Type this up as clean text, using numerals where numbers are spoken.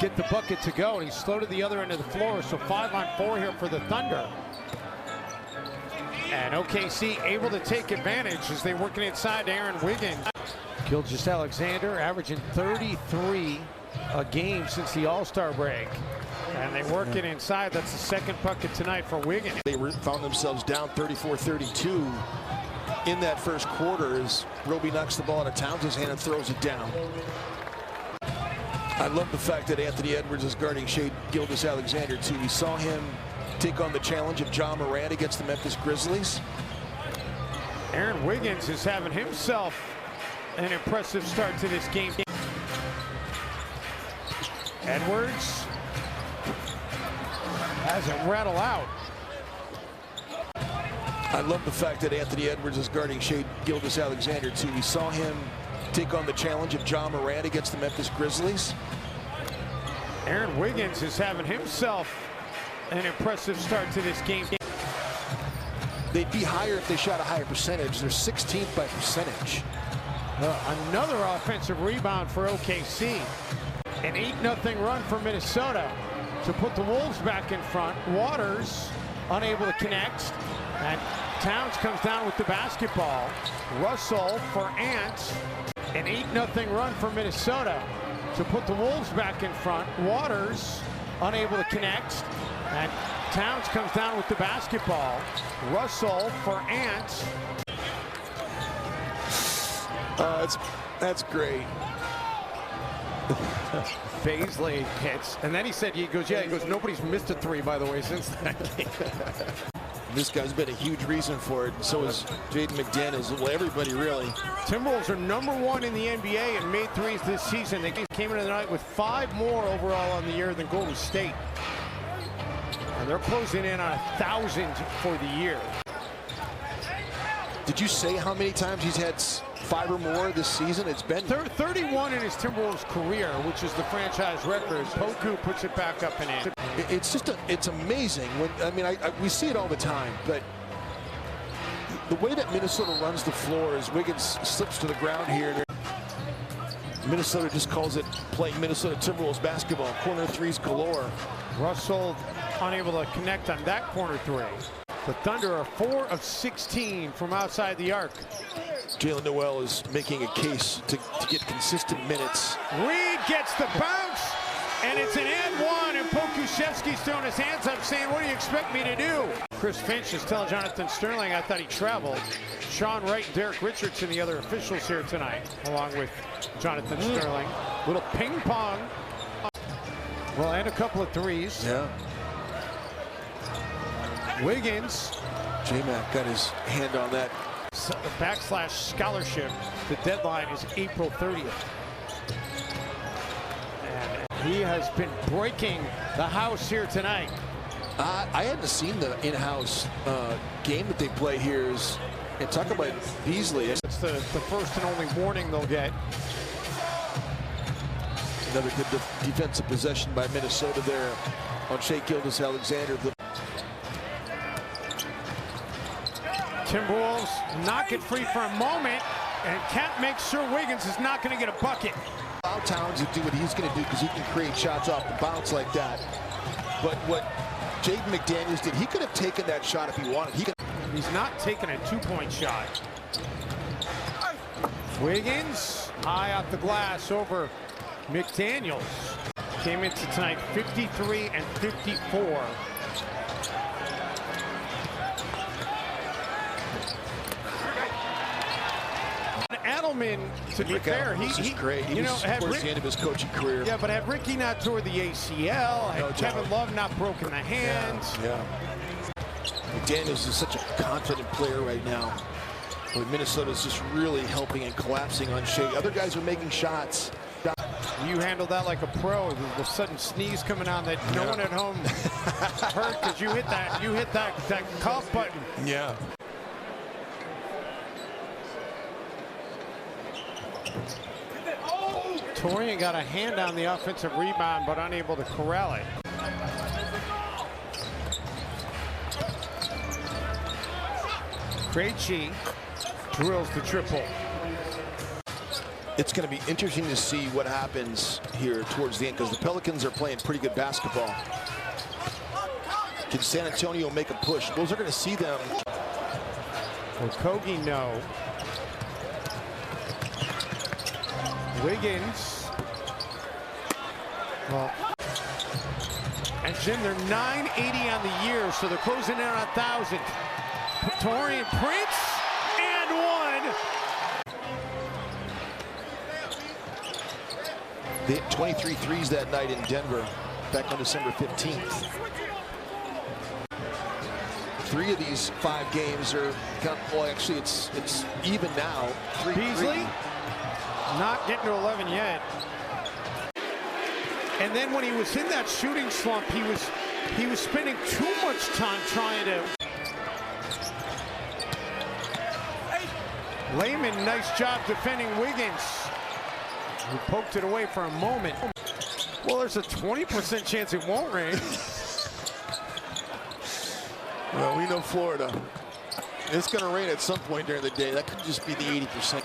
get the bucket to go, and he's slow to the other end of the floor, so 5-on-4 here for the Thunder. And OKC able to take advantage as they're working inside to Aaron Wiggins. Gilgeous-Alexander averaging 33 a game since the All-Star break. And they work it inside. That's the second bucket tonight for Wiggins. They found themselves down 34-32 in that first quarter as Roby knocks the ball out of Towns' hand and throws it down. I love the fact that Anthony Edwards is guarding Shai Gilgeous-Alexander too. We saw him take on the challenge of John Morant against the Memphis Grizzlies. Aaron Wiggins is having himself an impressive start to this game. Edwards has it rattle out. I love the fact that Anthony Edwards is guarding Shai Gilgeous-Alexander too. We saw him take on the challenge of John Morant against the Memphis Grizzlies. Aaron Wiggins is having himself an impressive start to this game. They'd be higher if they shot a higher percentage. They're 16th by percentage. Another offensive rebound for OKC. An 8-0 run for Minnesota to put the Wolves back in front. Waters unable to connect. And Towns comes down with the basketball. Russell for Ant. An 8-0 run for Minnesota to put the Wolves back in front. Waters unable to connect. And Towns comes down with the basketball. Russell for Ant. That's great. Baisley hits, and then he goes, nobody's missed a three, by the way, since that game. This guy's been a huge reason for it. So is Jaden McDaniels. Well, everybody really. Timberwolves are #1 in the NBA and made threes this season. They came into the night with 5 more overall on the year than Golden State. And they're closing in on 1,000 for the year. Did you say how many times he's had 5 or more this season? It's been 31 in his Timberwolves career, which is the franchise record. Poku puts it back up and in. It's just it's amazing. We see it all the time, but the way that Minnesota runs the floor as Wiggins slips to the ground here. Minnesota just calls it playing Minnesota Timberwolves basketball. Corner threes galore. Russell unable to connect on that corner three. The Thunder are 4 of 16 from outside the arc. Jalen Noel is making a case to get consistent minutes. Reed gets the bounce, and it's an and one, and Pokusevski's throwing his hands up saying, what do you expect me to do? Chris Finch is telling Jonathan Sterling, I thought he traveled. Sean Wright and Derek Richardson, the other officials here tonight, along with Jonathan Sterling. Little ping pong. Well, and a couple of threes. Yeah. Wiggins. J-Mac got his hand on that. / scholarship. The deadline is April 30th. And he has been breaking the house here tonight. I hadn't seen the in-house game that they play here. And talk about Beasley. It's the first and only warning they'll get. Another good defensive possession by Minnesota there on Shai Gilgeous-Alexander. Timberwolves knock it free for a moment, and Kemp makes sure Wiggins is not going to get a bucket. Allow Towns to do what he's going to do because he can create shots off the bounce like that. But what Jaden McDaniels did, he could have taken that shot if he wanted. He's not taking a 2-point shot. Wiggins, high off the glass over McDaniels. Came into tonight 53 and 54. Adelman, to be fair, he's great. He was towards the end of his coaching career. Yeah, but had Ricky not tore the ACL, had Kevin Love not broken the hands. Yeah. McDaniels is such a confident player right now. But Minnesota's just really helping and collapsing on Shai. Other guys are making shots. You handled that like a pro. The sudden sneeze coming on that no one at home heard because you hit that cough button. Yeah. Torian got a hand on the offensive rebound, but unable to corral it. Krejci drills the triple. It's going to be interesting to see what happens here towards the end, because the Pelicans are playing pretty good basketball. Can San Antonio make a push? Bulls are going to see them. Kogi, no. Wiggins. Well, and Jim, they're 980 on the year, so they're closing in on 1,000. Torian Prince, and one. They hit 23 threes that night in Denver, back on December 15th. 3 of these 5 games are, well, actually, it's even now. Beasley, not getting to 11 yet. And then when he was in that shooting slump, he was spending too much time trying to. Layman, nice job defending Wiggins, who poked it away for a moment. Well, there's a 20% chance it won't rain. Well, we know Florida. It's going to rain at some point during the day. That could just be the 80%.